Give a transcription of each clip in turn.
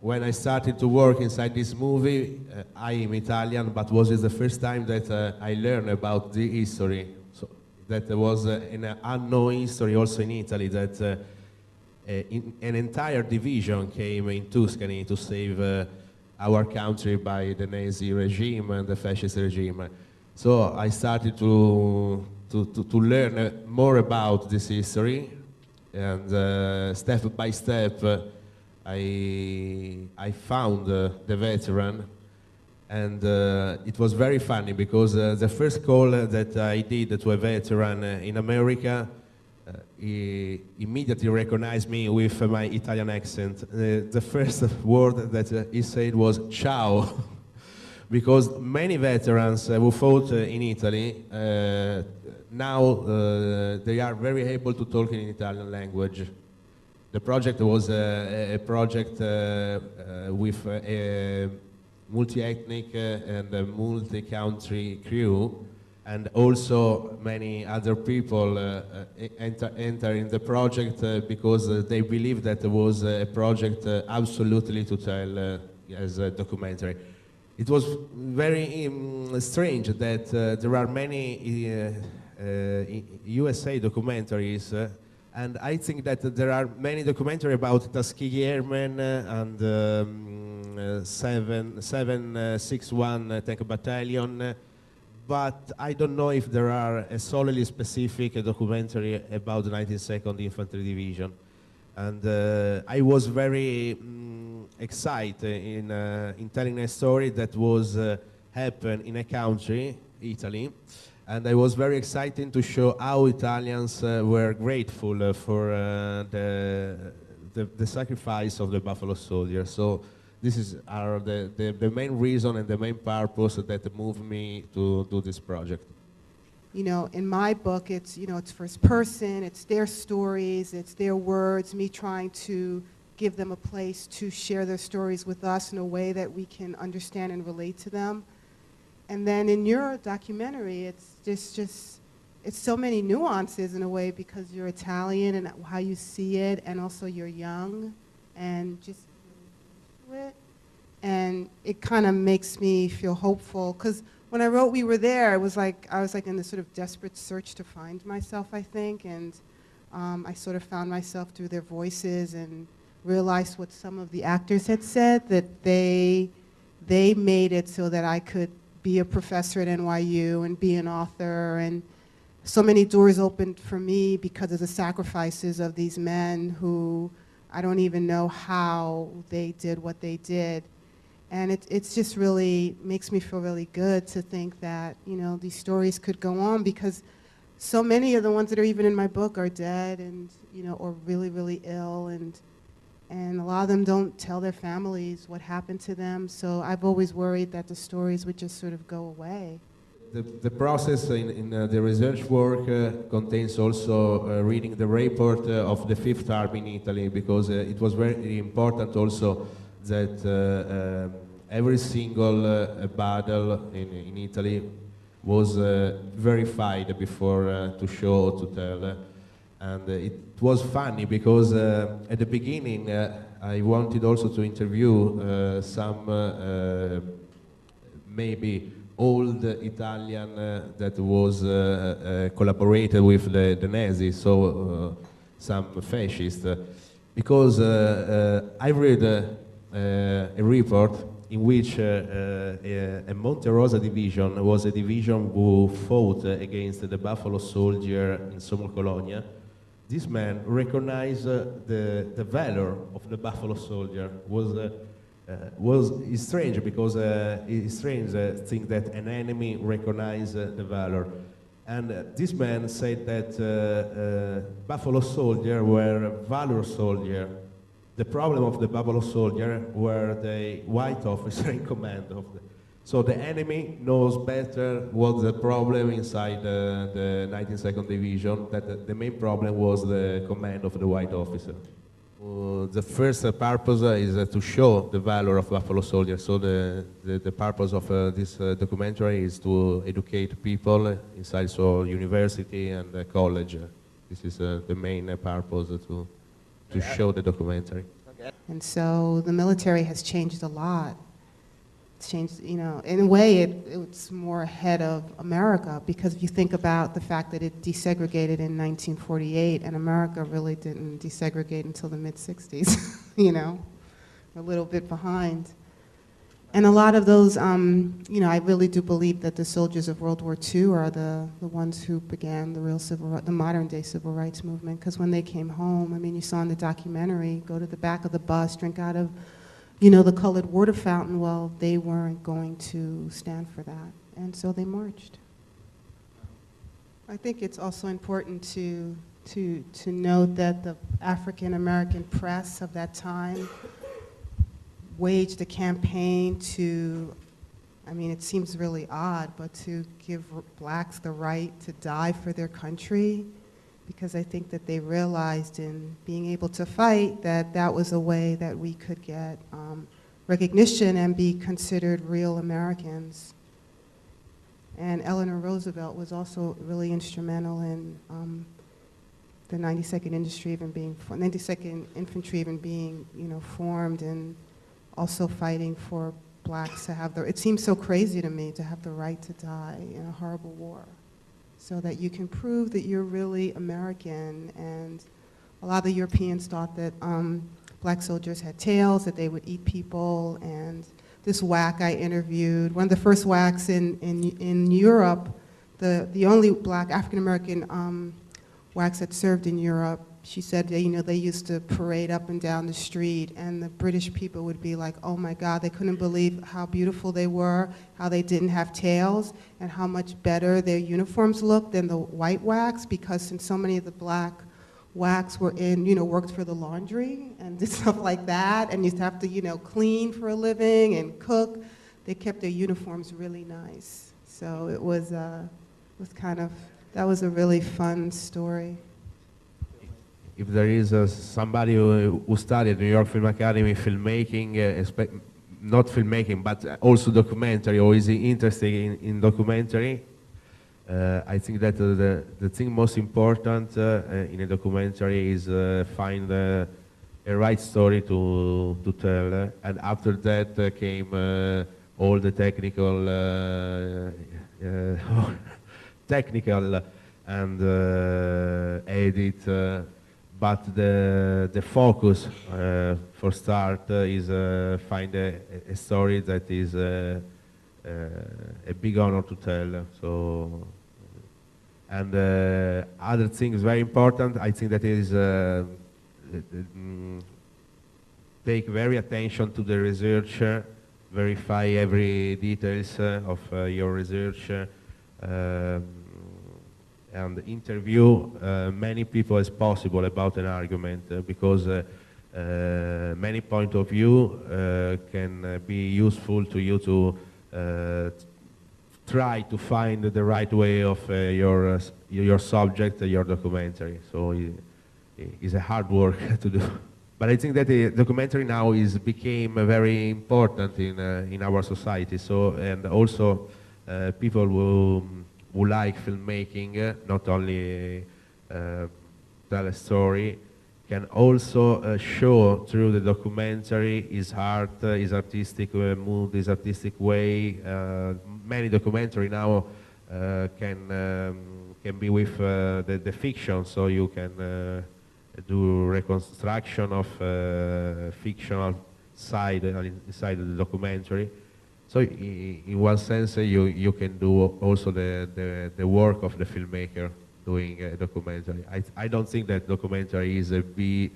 when I started to work inside this movie, I am Italian, but was it the first time that I learned about the history. So that there was an unknown history also in Italy, that an entire division came in Tuscany to save our country by the Nazi regime and the fascist regime. So I started to learn more about this history, and step by step I found the veteran, and it was very funny because the first call that I did to a veteran in America, he immediately recognized me with my Italian accent. The first word that he said was "ciao," because many veterans who fought in Italy now they are very able to talk in Italian language. The project was a project with a multi-ethnic and a multi-country crew, and also many other people enter in the project because they believe that it was a project absolutely to tell as a documentary. It was very strange that there are many USA documentaries, and I think that there are many documentaries about Tuskegee Airmen and 761 Tank Battalion, but I don't know if there are a solely specific documentary about the 92nd Infantry Division. And I was very excited in telling a story that was happened in a country, Italy, and I was very excited to show how Italians were grateful for the sacrifice of the Buffalo Soldier. So this is the main reason and the main purpose that moved me to do this project. You know, in my book, it's, you know, it's first person, it's their stories, it's their words, me trying to give them a place to share their stories with us in a way that we can understand and relate to them. And then in your documentary, it's just it's so many nuances in a way because you're Italian and how you see it, and also you're young and just it. And it kind of makes me feel hopeful, because when I wrote We Were There, it was like I was like in this sort of desperate search to find myself, I think, and I sort of found myself through their voices and realized what some of the actors had said, that they made it so that I could be a professor at NYU and be an author, and so many doors opened for me because of the sacrifices of these men who I don't even know how they did what they did. And it's just really makes me feel really good to think that, you know, these stories could go on, because so many of the ones that are even in my book are dead and, you know, or really, really ill, and a lot of them don't tell their families what happened to them. So I've always worried that the stories would just sort of go away. The process in the research work contains also reading the report of the Fifth Army in Italy, because it was very important also that every single battle in Italy was verified before to show, to tell. And it was funny because at the beginning I wanted also to interview some maybe old Italian that was collaborated with the Nazis, so some fascists, because I read a report in which a Monte Rosa division was a division who fought against the Buffalo Soldier in Sommo-Colonia. This man recognized the valor of the Buffalo Soldier. Was strange, because it's strange to think that an enemy recognized the valor. And this man said that Buffalo Soldier were valor soldier. The problem of the Buffalo Soldier were the white officer in command of the. So the enemy knows better what's the problem inside the 92nd Division, that the main problem was the command of the white officer. The first purpose is to show the valor of Buffalo Soldier. So the purpose of this documentary is to educate people inside university and college. This is the main purpose to show the documentary. Okay, And so the military has changed a lot. It's changed, you know, in a way it's more ahead of America, because if you think about the fact that it desegregated in 1948 and America really didn't desegregate until the mid-60s, you know, a little bit behind. And a lot of those, you know, I really do believe that the soldiers of World War II are the ones who began the real the modern day civil rights movement, because when they came home, I mean, you saw in the documentary, go to the back of the bus, drink out of, you know, the colored water fountain. Well, they weren't going to stand for that, and so they marched. I think it's also important to note that the African American press of that time waged a campaign to, I mean, it seems really odd, but to give blacks the right to die for their country, because I think that they realized in being able to fight that that was a way that we could get recognition and be considered real Americans. And Eleanor Roosevelt was also really instrumental in the 92nd Infantry even being, you know, formed, and also fighting for blacks to have the, it seems so crazy to me, to have the right to die in a horrible war, so that you can prove that you're really American. And a lot of the Europeans thought that black soldiers had tails, that they would eat people. And this WAC I interviewed, one of the first WACs in Europe, the only black African-American WACs that served in Europe, she said, you know, they used to parade up and down the street, and the British people would be like, oh my God, they couldn't believe how beautiful they were, how they didn't have tails, and how much better their uniforms looked than the white WACs, because since so many of the black WACs were in, you know, worked for the laundry and did stuff like that, and used to have to, you know, clean for a living and cook, they kept their uniforms really nice. So it was kind of, that was a really fun story. If there is somebody who studied at New York Film Academy filmmaking, not filmmaking, but also documentary, or is interested in documentary, I think that the thing most important in a documentary is find a right story to tell, and after that came all the technical and edit. But the focus, for start, is find a story that is a big honor to tell. So, and other things very important, I think that is take very attention to the research, verify every details of your research. And interview many people as possible about an argument, because many point of view can be useful to you to try to find the right way of your subject, your documentary. So it's a hard work to do. But I think that the documentary now became very important in our society. So, and also people who like filmmaking, not only tell a story, can also show through the documentary his art, his artistic mood, his artistic way. Many documentary now can be with the fiction, so you can do reconstruction of fictional side inside the documentary. So in one sense, you can do also the work of the filmmaker doing a documentary. I don't think that documentary is a B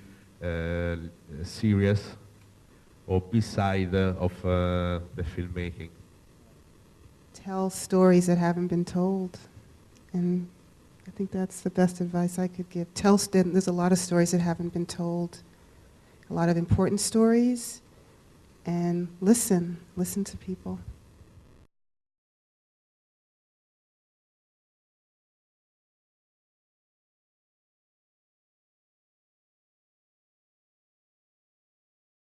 series or B side of the filmmaking. Tell stories that haven't been told, and I think that's the best advice I could give. There's a lot of stories that haven't been told, a lot of important stories. And listen to people.